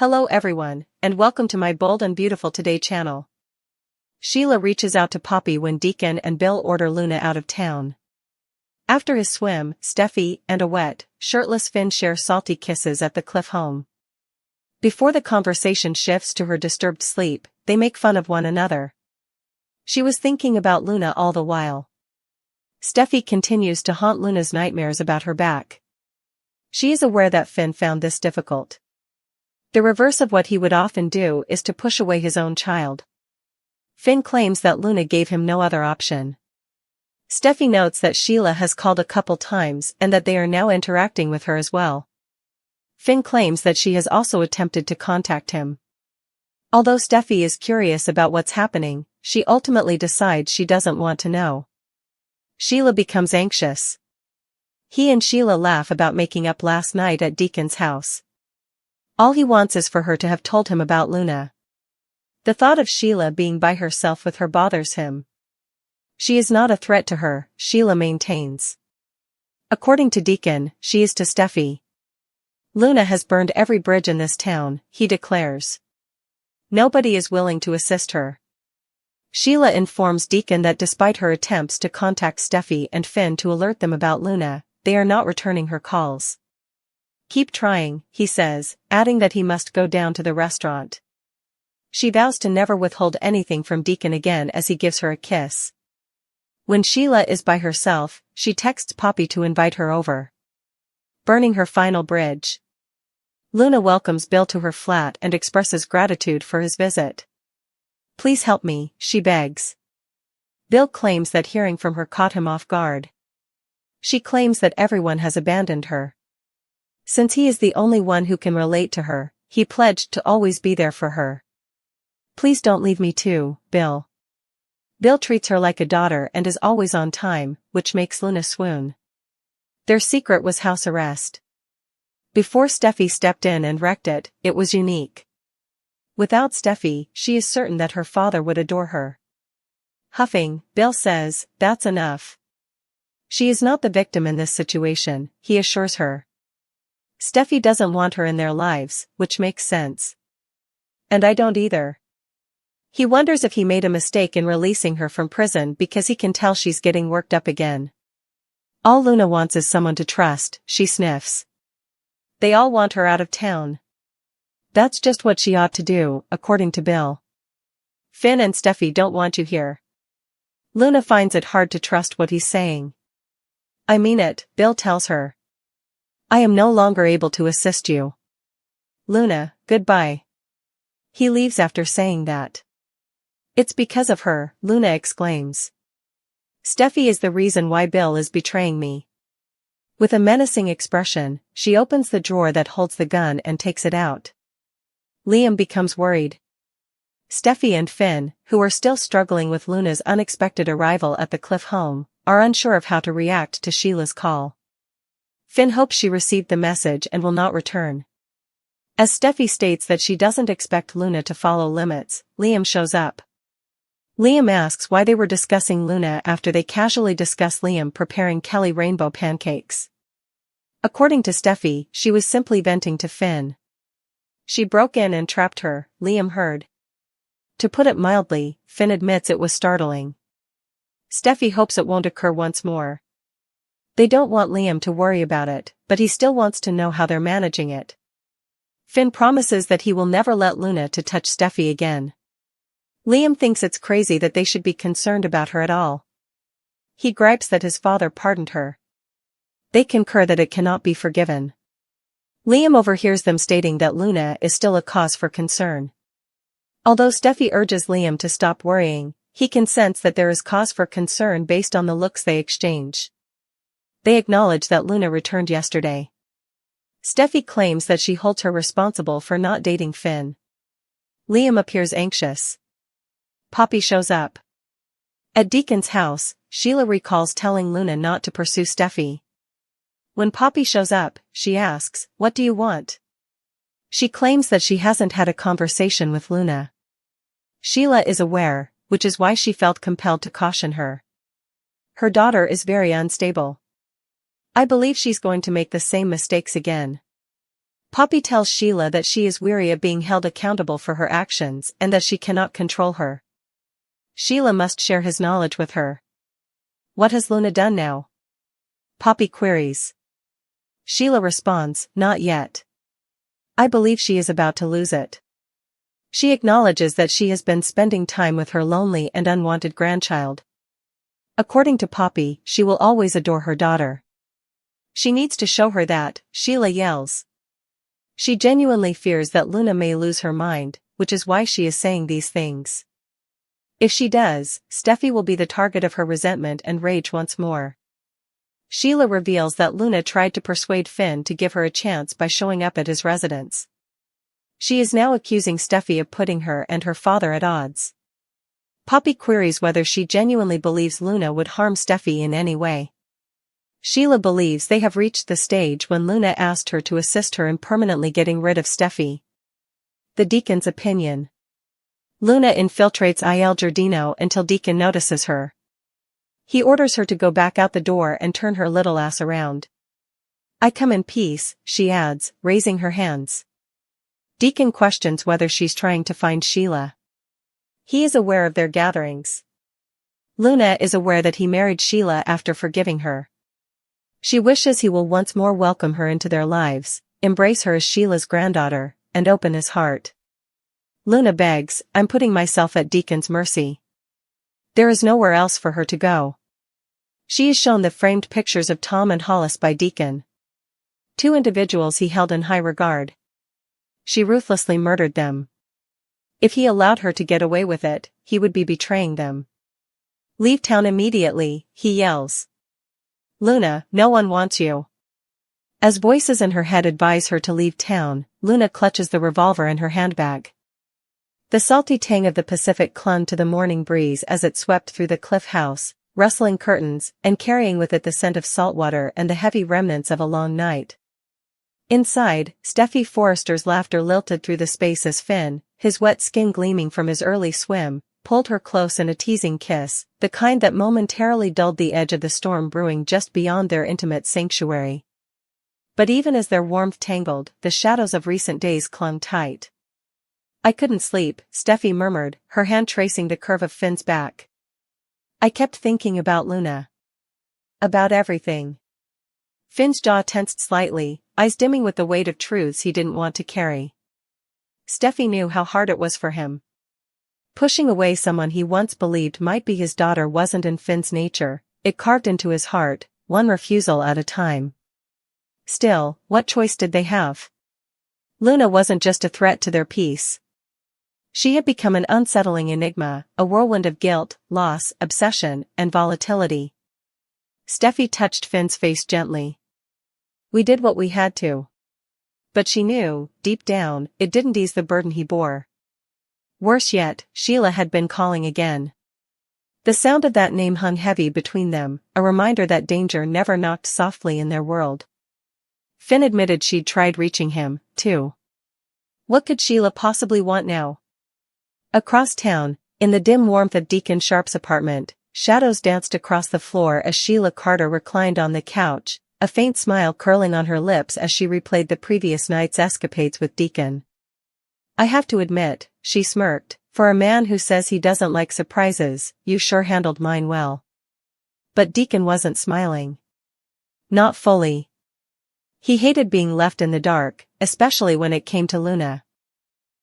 Hello everyone, and welcome to my Bold and Beautiful Today channel. Sheila reaches out to Poppy when Deacon and Bill order Luna out of town. After his swim, Steffy and a wet, shirtless Finn share salty kisses at the Cliff home. Before the conversation shifts to her disturbed sleep, they make fun of one another. She was thinking about Luna all the while. Steffy continues to haunt Luna's nightmares about her back. She is aware that Finn found this difficult. The reverse of what he would often do is to push away his own child. Finn claims that Luna gave him no other option. Steffy notes that Sheila has called a couple times and that they are now interacting with her as well. Finn claims that she has also attempted to contact him. Although Steffy is curious about what's happening, she ultimately decides she doesn't want to know. Sheila becomes anxious. He and Sheila laugh about making up last night at Deacon's house. All he wants is for her to have told him about Luna. The thought of Sheila being by herself with her bothers him. She is not a threat to her, Sheila maintains. According to Deacon, she is to Steffy. Luna has burned every bridge in this town, he declares. Nobody is willing to assist her. Sheila informs Deacon that despite her attempts to contact Steffy and Finn to alert them about Luna, they are not returning her calls. Keep trying, he says, adding that he must go down to the restaurant. She vows to never withhold anything from Deacon again as he gives her a kiss. When Sheila is by herself, she texts Poppy to invite her over. Burning her final bridge. Luna welcomes Bill to her flat and expresses gratitude for his visit. Please help me, she begs. Bill claims that hearing from her caught him off guard. She claims that everyone has abandoned her. Since he is the only one who can relate to her, he pledged to always be there for her. Please don't leave me too, Bill. Bill treats her like a daughter and is always on time, which makes Luna swoon. Their secret was house arrest. Before Steffy stepped in and wrecked it, it was unique. Without Steffy, she is certain that her father would adore her. Huffing, Bill says, that's enough. She is not the victim in this situation, he assures her. Steffy doesn't want her in their lives, which makes sense. And I don't either. He wonders if he made a mistake in releasing her from prison because he can tell she's getting worked up again. All Luna wants is someone to trust, she sniffs. They all want her out of town. That's just what she ought to do, according to Bill. Finn and Steffy don't want you here. Luna finds it hard to trust what he's saying. I mean it, Bill tells her. I am no longer able to assist you. Luna, goodbye. He leaves after saying that. It's because of her, Luna exclaims. Steffy is the reason why Bill is betraying me. With a menacing expression, she opens the drawer that holds the gun and takes it out. Liam becomes worried. Steffy and Finn, who are still struggling with Luna's unexpected arrival at the Cliff home, are unsure of how to react to Sheila's call. Finn hopes she received the message and will not return. As Steffy states that she doesn't expect Luna to follow limits, Liam shows up. Liam asks why they were discussing Luna after they casually discuss Liam preparing Kelly rainbow pancakes. According to Steffy, she was simply venting to Finn. She broke in and trapped her, Liam heard. To put it mildly, Finn admits it was startling. Steffy hopes it won't occur once more. They don't want Liam to worry about it, but he still wants to know how they're managing it. Finn promises that he will never let Luna to touch Steffy again. Liam thinks it's crazy that they should be concerned about her at all. He gripes that his father pardoned her. They concur that it cannot be forgiven. Liam overhears them stating that Luna is still a cause for concern. Although Steffy urges Liam to stop worrying, he can sense that there is cause for concern based on the looks they exchange. They acknowledge that Luna returned yesterday. Steffy claims that she holds her responsible for not dating Finn. Liam appears anxious. Poppy shows up. At Deacon's house, Sheila recalls telling Luna not to pursue Steffy. When Poppy shows up, she asks, "What do you want?" She claims that she hasn't had a conversation with Luna. Sheila is aware, which is why she felt compelled to caution her. Her daughter is very unstable. I believe she's going to make the same mistakes again. Poppy tells Sheila that she is weary of being held accountable for her actions and that she cannot control her. Sheila must share his knowledge with her. What has Luna done now? Poppy queries. Sheila responds, not yet. I believe she is about to lose it. She acknowledges that she has been spending time with her lonely and unwanted grandchild. According to Poppy, she will always adore her daughter. She needs to show her that, Sheila yells. She genuinely fears that Luna may lose her mind, which is why she is saying these things. If she does, Steffy will be the target of her resentment and rage once more. Sheila reveals that Luna tried to persuade Finn to give her a chance by showing up at his residence. She is now accusing Steffy of putting her and her father at odds. Poppy queries whether she genuinely believes Luna would harm Steffy in any way. Sheila believes they have reached the stage when Luna asked her to assist her in permanently getting rid of Steffy. The Deacon's opinion. Luna infiltrates Il Giardino until Deacon notices her. He orders her to go back out the door and turn her little ass around. I come in peace, she adds, raising her hands. Deacon questions whether she's trying to find Sheila. He is aware of their gatherings. Luna is aware that he married Sheila after forgiving her. She wishes he will once more welcome her into their lives, embrace her as Sheila's granddaughter, and open his heart. Luna begs, I'm putting myself at Deacon's mercy. There is nowhere else for her to go. She is shown the framed pictures of Tom and Hollis by Deacon. Two individuals he held in high regard. She ruthlessly murdered them. If he allowed her to get away with it, he would be betraying them. Leave town immediately, he yells. Luna, no one wants you. As voices in her head advise her to leave town, Luna clutches the revolver in her handbag. The salty tang of the Pacific clung to the morning breeze as it swept through the cliff house, rustling curtains, and carrying with it the scent of salt water and the heavy remnants of a long night. Inside, Steffy Forrester's laughter lilted through the space as Finn, his wet skin gleaming from his early swim, pulled her close in a teasing kiss, the kind that momentarily dulled the edge of the storm brewing just beyond their intimate sanctuary. But even as their warmth tangled, the shadows of recent days clung tight. I couldn't sleep, Steffy murmured, her hand tracing the curve of Finn's back. I kept thinking about Luna. About everything. Finn's jaw tensed slightly, eyes dimming with the weight of truths he didn't want to carry. Steffy knew how hard it was for him. Pushing away someone he once believed might be his daughter wasn't in Finn's nature, it carved into his heart, one refusal at a time. Still, what choice did they have? Luna wasn't just a threat to their peace. She had become an unsettling enigma, a whirlwind of guilt, loss, obsession, and volatility. Steffy touched Finn's face gently. We did what we had to. But she knew, deep down, it didn't ease the burden he bore. Worse yet, Sheila had been calling again. The sound of that name hung heavy between them, a reminder that danger never knocked softly in their world. Finn admitted she'd tried reaching him, too. What could Sheila possibly want now? Across town, in the dim warmth of Deacon Sharp's apartment, shadows danced across the floor as Sheila Carter reclined on the couch, a faint smile curling on her lips as she replayed the previous night's escapades with Deacon. I have to admit, she smirked, for a man who says he doesn't like surprises, you sure handled mine well. But Deacon wasn't smiling. Not fully. He hated being left in the dark, especially when it came to Luna.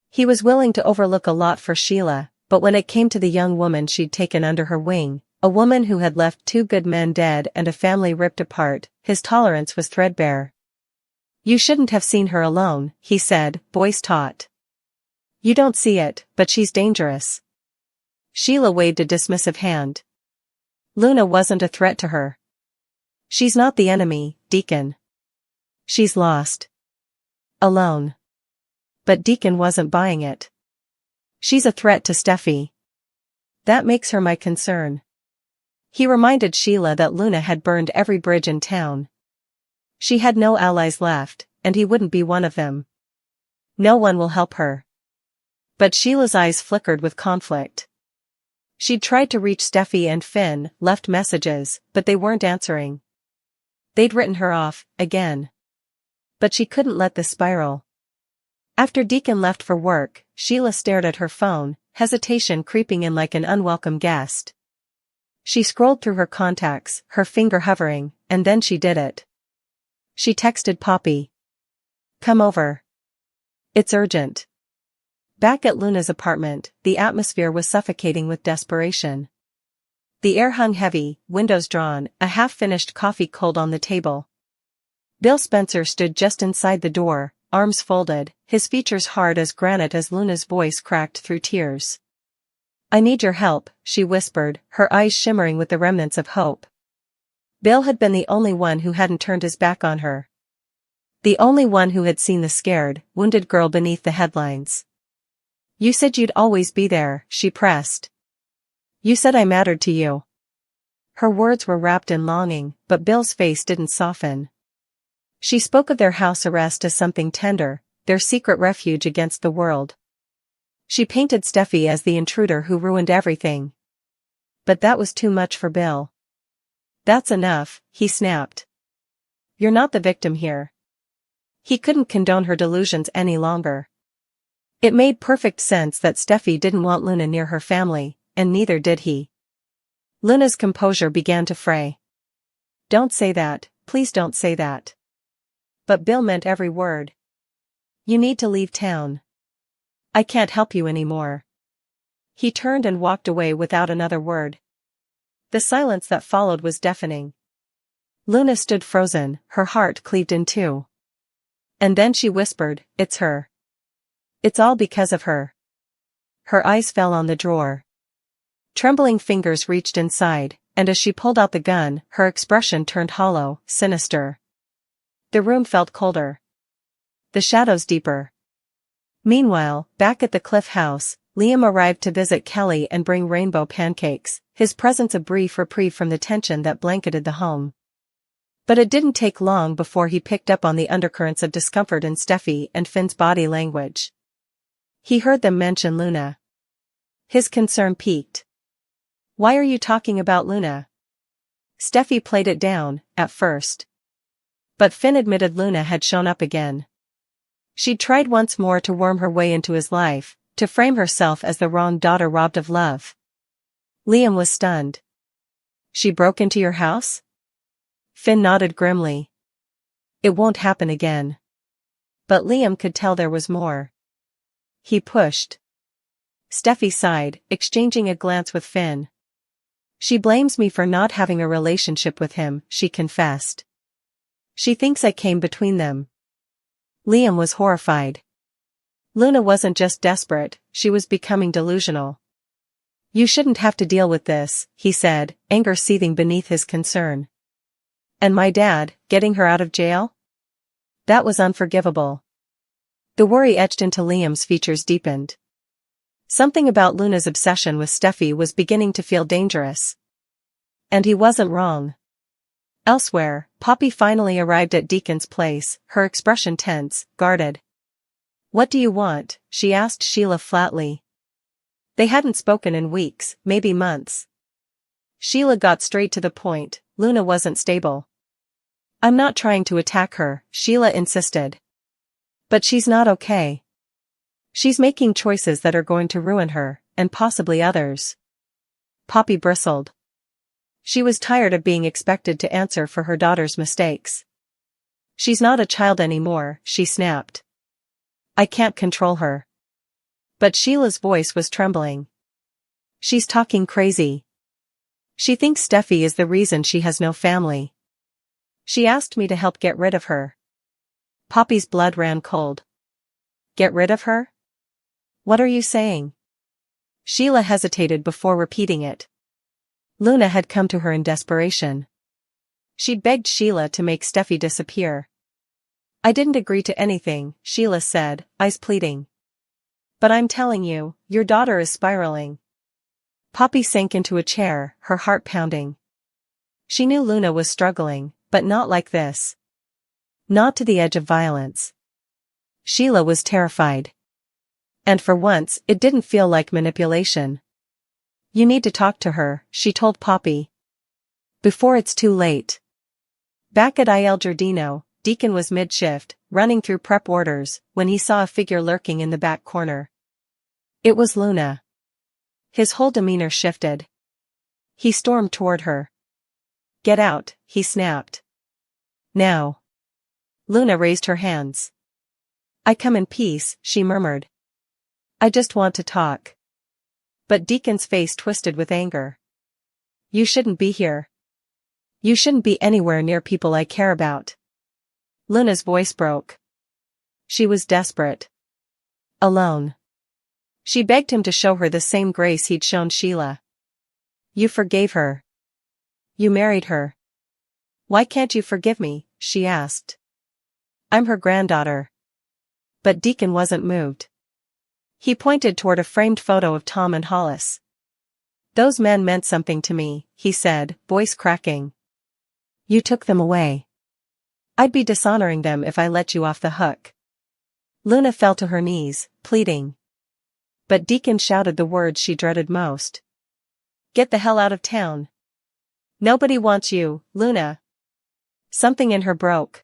He was willing to overlook a lot for Sheila, but when it came to the young woman she'd taken under her wing, a woman who had left two good men dead and a family ripped apart, his tolerance was threadbare. You shouldn't have seen her alone, he said, voice taut. You don't see it, but she's dangerous. Sheila waved a dismissive hand. Luna wasn't a threat to her. She's not the enemy, Deacon. She's lost. Alone. But Deacon wasn't buying it. She's a threat to Steffy. That makes her my concern. He reminded Sheila that Luna had burned every bridge in town. She had no allies left, and he wouldn't be one of them. No one will help her. But Sheila's eyes flickered with conflict. She'd tried to reach Steffy and Finn, left messages, but they weren't answering. They'd written her off, again. But she couldn't let this spiral. After Deacon left for work, Sheila stared at her phone, hesitation creeping in like an unwelcome guest. She scrolled through her contacts, her finger hovering, and then she did it. She texted Poppy. "Come over. It's urgent." Back at Luna's apartment, the atmosphere was suffocating with desperation. The air hung heavy, windows drawn, a half-finished coffee cold on the table. Bill Spencer stood just inside the door, arms folded, his features hard as granite as Luna's voice cracked through tears. "I need your help," she whispered, her eyes shimmering with the remnants of hope. Bill had been the only one who hadn't turned his back on her. The only one who had seen the scared, wounded girl beneath the headlines. "You said you'd always be there," she pressed. "You said I mattered to you." Her words were wrapped in longing, but Bill's face didn't soften. She spoke of their house arrest as something tender, their secret refuge against the world. She painted Steffy as the intruder who ruined everything. But that was too much for Bill. "That's enough," he snapped. "You're not the victim here." He couldn't condone her delusions any longer. It made perfect sense that Steffy didn't want Luna near her family, and neither did he. Luna's composure began to fray. "Don't say that, please don't say that." But Bill meant every word. "You need to leave town. I can't help you anymore." He turned and walked away without another word. The silence that followed was deafening. Luna stood frozen, her heart cleaved in two. And then she whispered, "It's her. It's all because of her." Her eyes fell on the drawer. Trembling fingers reached inside, and as she pulled out the gun, her expression turned hollow, sinister. The room felt colder. The shadows deeper. Meanwhile, back at the Cliff house, Liam arrived to visit Kelly and bring rainbow pancakes, his presence a brief reprieve from the tension that blanketed the home. But it didn't take long before he picked up on the undercurrents of discomfort in Steffy and Finn's body language. He heard them mention Luna. His concern peaked. "Why are you talking about Luna?" Steffy played it down, at first. But Finn admitted Luna had shown up again. She'd tried once more to worm her way into his life, to frame herself as the wrong daughter robbed of love. Liam was stunned. "She broke into your house?" Finn nodded grimly. "It won't happen again." But Liam could tell there was more. He pushed. Steffy sighed, exchanging a glance with Finn. "She blames me for not having a relationship with him," she confessed. "She thinks I came between them." Liam was horrified. Luna wasn't just desperate, she was becoming delusional. "You shouldn't have to deal with this," he said, anger seething beneath his concern. "And my dad, getting her out of jail? That was unforgivable." The worry etched into Liam's features deepened. Something about Luna's obsession with Steffy was beginning to feel dangerous. And he wasn't wrong. Elsewhere, Poppy finally arrived at Deacon's place, her expression tense, guarded. "What do you want?" she asked Sheila flatly. They hadn't spoken in weeks, maybe months. Sheila got straight to the point, Luna wasn't stable. "I'm not trying to attack her," Sheila insisted. "But she's not okay. She's making choices that are going to ruin her, and possibly others." Poppy bristled. She was tired of being expected to answer for her daughter's mistakes. "She's not a child anymore," she snapped. "I can't control her." But Sheila's voice was trembling. "She's talking crazy. She thinks Steffy is the reason she has no family. She asked me to help get rid of her." Poppy's blood ran cold. "Get rid of her? What are you saying?" Sheila hesitated before repeating it. Luna had come to her in desperation. She'd begged Sheila to make Steffy disappear. "I didn't agree to anything," Sheila said, eyes pleading. "But I'm telling you, your daughter is spiraling." Poppy sank into a chair, her heart pounding. She knew Luna was struggling, but not like this. Not to the edge of violence. Sheila was terrified. And for once, it didn't feel like manipulation. "You need to talk to her," she told Poppy. "Before it's too late." Back at Il Giardino, Deacon was mid-shift, running through prep orders, when he saw a figure lurking in the back corner. It was Luna. His whole demeanor shifted. He stormed toward her. "Get out," he snapped. "Now." Luna raised her hands. "I come in peace," she murmured. "I just want to talk." But Deacon's face twisted with anger. "You shouldn't be here. You shouldn't be anywhere near people I care about." Luna's voice broke. She was desperate. Alone. She begged him to show her the same grace he'd shown Sheila. "You forgave her. You married her. Why can't you forgive me?" she asked. "I'm her granddaughter." But Deacon wasn't moved. He pointed toward a framed photo of Tom and Hollis. "Those men meant something to me," he said, voice cracking. "You took them away. I'd be dishonoring them if I let you off the hook." Luna fell to her knees, pleading. But Deacon shouted the words she dreaded most. "Get the hell out of town. Nobody wants you, Luna." Something in her broke.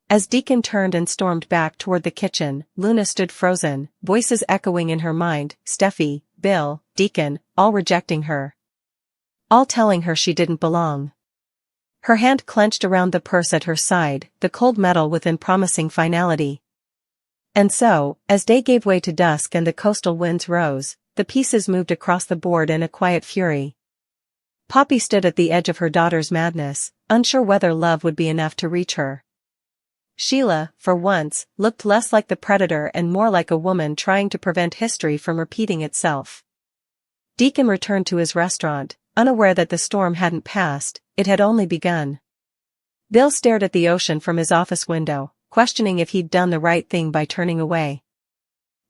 As Deacon turned and stormed back toward the kitchen, Luna stood frozen, voices echoing in her mind, Steffy, Bill, Deacon, all rejecting her. All telling her she didn't belong. Her hand clenched around the purse at her side, the cold metal within promising finality. And so, as day gave way to dusk and the coastal winds rose, the pieces moved across the board in a quiet fury. Poppy stood at the edge of her daughter's madness, unsure whether love would be enough to reach her. Sheila, for once, looked less like the predator and more like a woman trying to prevent history from repeating itself. Deacon returned to his restaurant, unaware that the storm hadn't passed, it had only begun. Bill stared at the ocean from his office window, questioning if he'd done the right thing by turning away.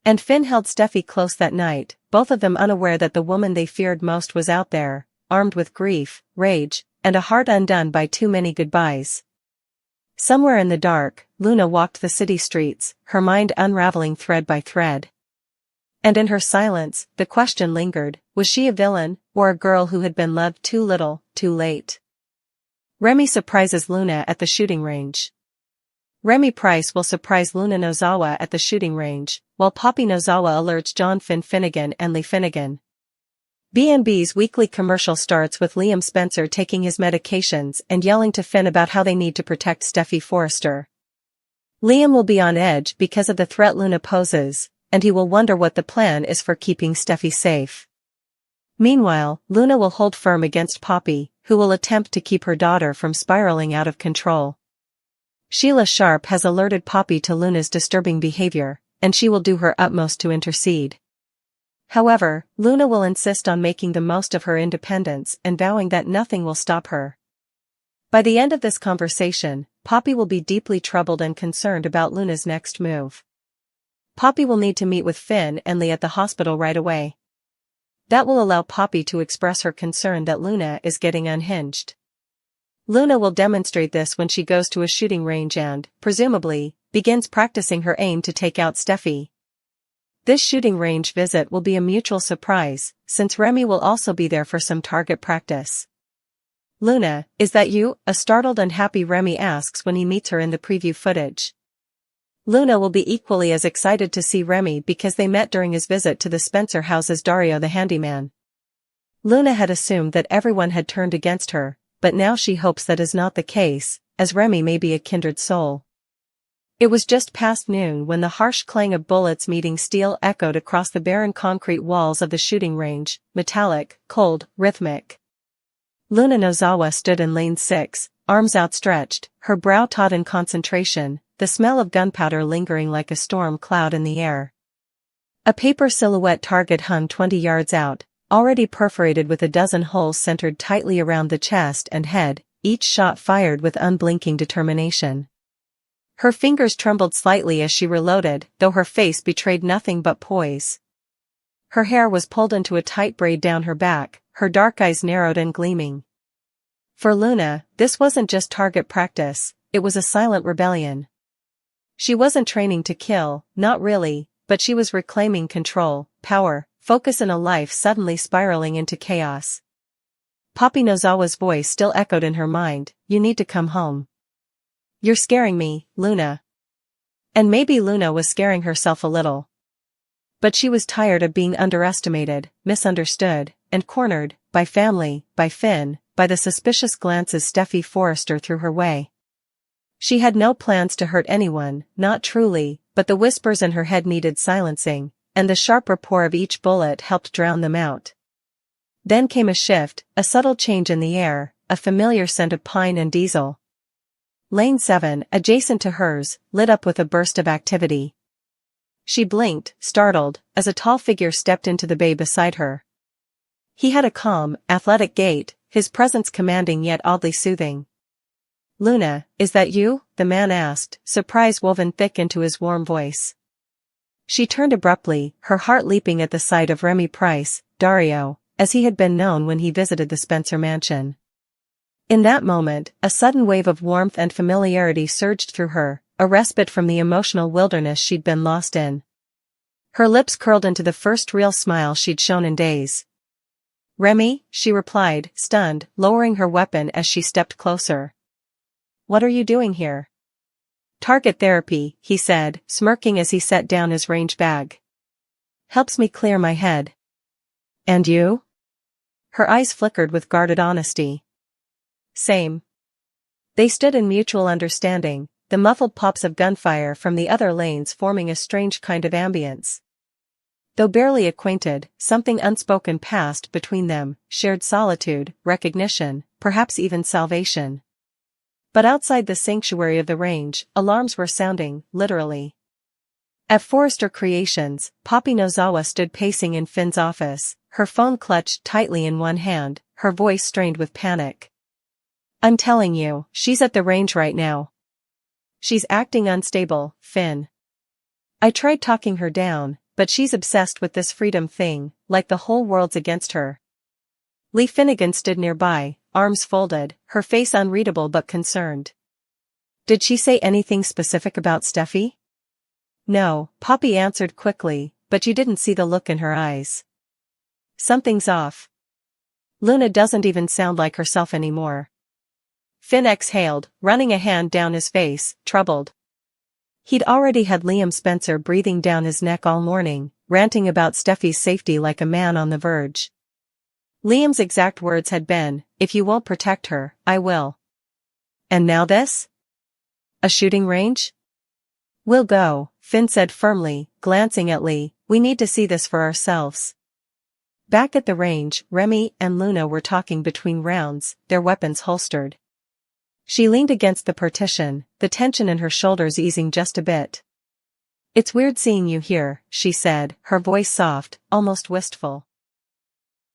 And Finn held Steffy close that night, both of them unaware that the woman they feared most was out there, armed with grief, rage, and a heart undone by too many goodbyes. Somewhere in the dark, Luna walked the city streets, her mind unraveling thread by thread. And in her silence, the question lingered, was she a villain, or a girl who had been loved too little, too late? Remy surprises Luna at the shooting range. Remy Price will surprise Luna Nozawa at the shooting range, while Poppy Nozawa alerts John Finnegan and Lee Finnegan. B&B's weekly commercial starts with Liam Spencer taking his medications and yelling to Finn about how they need to protect Steffy Forrester. Liam will be on edge because of the threat Luna poses, and he will wonder what the plan is for keeping Steffy safe. Meanwhile, Luna will hold firm against Poppy, who will attempt to keep her daughter from spiraling out of control. Sheila Sharp has alerted Poppy to Luna's disturbing behavior, and she will do her utmost to intercede. However, Luna will insist on making the most of her independence and vowing that nothing will stop her. By the end of this conversation, Poppy will be deeply troubled and concerned about Luna's next move. Poppy will need to meet with Finn and Lee at the hospital right away. That will allow Poppy to express her concern that Luna is getting unhinged. Luna will demonstrate this when she goes to a shooting range and, presumably, begins practicing her aim to take out Steffy. This shooting range visit will be a mutual surprise, since Remy will also be there for some target practice. "Luna, is that you?" a startled and happy Remy asks when he meets her in the preview footage. Luna will be equally as excited to see Remy because they met during his visit to the Spencer house as Dario the handyman. Luna had assumed that everyone had turned against her, but now she hopes that is not the case, as Remy may be a kindred soul. It was just past noon when the harsh clang of bullets meeting steel echoed across the barren concrete walls of the shooting range, metallic, cold, rhythmic. Luna Nozawa stood in lane 6, arms outstretched, her brow taut in concentration, the smell of gunpowder lingering like a storm cloud in the air. A paper silhouette target hung 20 yards out, already perforated with a dozen holes centered tightly around the chest and head, each shot fired with unblinking determination. Her fingers trembled slightly as she reloaded, though her face betrayed nothing but poise. Her hair was pulled into a tight braid down her back, her dark eyes narrowed and gleaming. For Luna, this wasn't just target practice, it was a silent rebellion. She wasn't training to kill, not really, but she was reclaiming control, power, focus in a life suddenly spiraling into chaos. Poppy Nozawa's voice still echoed in her mind, "You need to come home. You're scaring me, Luna. And maybe Luna was scaring herself a little. But she was tired of being underestimated, misunderstood, and cornered, by family, by Finn, by the suspicious glances Steffy Forrester threw her way. She had no plans to hurt anyone, not truly, but the whispers in her head needed silencing, and the sharp rapport of each bullet helped drown them out. Then came a shift, a subtle change in the air, a familiar scent of pine and diesel. Lane 7, adjacent to hers, lit up with a burst of activity. She blinked, startled, as a tall figure stepped into the bay beside her. He had a calm, athletic gait, his presence commanding yet oddly soothing. "Luna, is that you?" the man asked, surprise woven thick into his warm voice. She turned abruptly, her heart leaping at the sight of Remy Price, Dario, as he had been known when he visited the Spencer mansion. In that moment, a sudden wave of warmth and familiarity surged through her, a respite from the emotional wilderness she'd been lost in. Her lips curled into the first real smile she'd shown in days. "Remy," she replied, stunned, lowering her weapon as she stepped closer. "What are you doing here?" "Target therapy," he said, smirking as he set down his range bag. "Helps me clear my head." "And you?" Her eyes flickered with guarded honesty. "Same." They stood in mutual understanding, the muffled pops of gunfire from the other lanes forming a strange kind of ambience. Though barely acquainted, something unspoken passed between them, shared solitude, recognition, perhaps even salvation. But outside the sanctuary of the range, alarms were sounding, literally. At Forrester Creations, Poppy Nozawa stood pacing in Finn's office, her phone clutched tightly in one hand, her voice strained with panic. "I'm telling you, she's at the range right now. She's acting unstable, Finn. I tried talking her down, but she's obsessed with this freedom thing, like the whole world's against her." Lee Finnegan stood nearby, arms folded, her face unreadable but concerned. "Did she say anything specific about Steffy?" "No," Poppy answered quickly, "but you didn't see the look in her eyes. Something's off. Luna doesn't even sound like herself anymore." Finn exhaled, running a hand down his face, troubled. He'd already had Liam Spencer breathing down his neck all morning, ranting about Steffy's safety like a man on the verge. Liam's exact words had been, "If you won't protect her, I will." And now this? A shooting range? "We'll go," Finn said firmly, glancing at Lee, "we need to see this for ourselves." Back at the range, Remy and Luna were talking between rounds, their weapons holstered. She leaned against the partition, the tension in her shoulders easing just a bit. "It's weird seeing you here," she said, her voice soft, almost wistful.